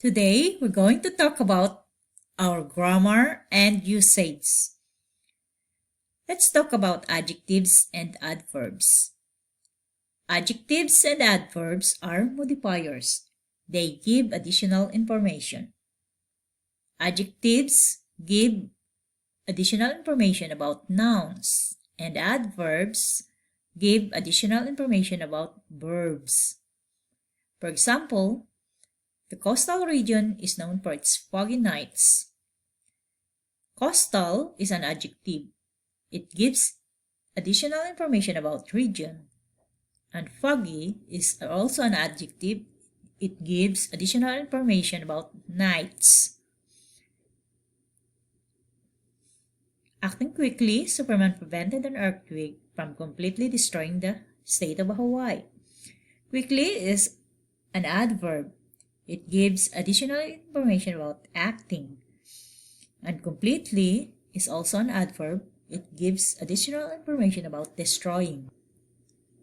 Today, we're going to talk about our grammar and usage. Let's talk about adjectives and adverbs. Adjectives and adverbs are modifiers. They give additional information. Adjectives give additional information about nouns, and adverbs give additional information about verbs. For example, the coastal region is known for its foggy nights. Coastal is an adjective. It gives additional information about region. And foggy is also an adjective. It gives additional information about nights. Acting quickly, Superman prevented an earthquake from completely destroying the state of Hawaii. Quickly is an adverb. It gives additional information about acting. And completely is also an adverb. It gives additional information about destroying.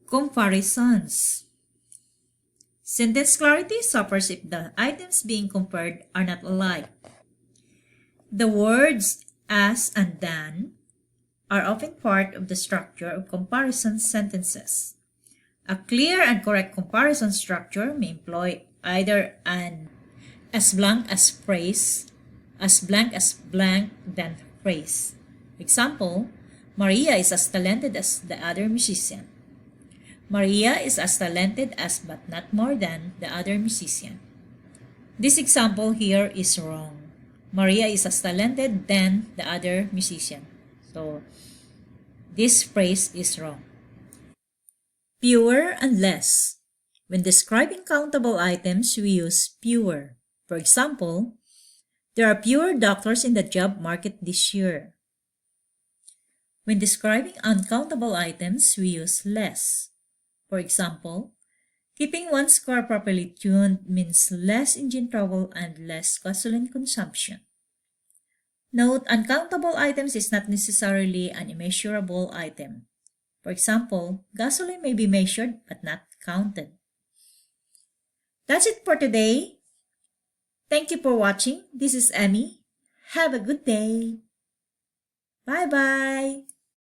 Comparisons. Sentence clarity suffers if the items being compared are not alike. The words as and than are often part of the structure of comparison sentences. A clear and correct comparison structure may employ either an as blank as phrase, as blank than phrase. Example, Maria is as talented as the other musician. Maria is as talented as but not more than the other musician. This example here is wrong. Maria is as talented than the other musician. So, this phrase is wrong. Fewer and less. When describing countable items, we use fewer. For example, there are fewer doctors in the job market this year. When describing uncountable items, we use less. For example, keeping one's car properly tuned means less engine trouble and less gasoline consumption. Note, uncountable items is not necessarily an immeasurable item. For example, gasoline may be measured but not counted. That's it for today. Thank you for watching. This is Emmy. Have a good day. Bye-bye.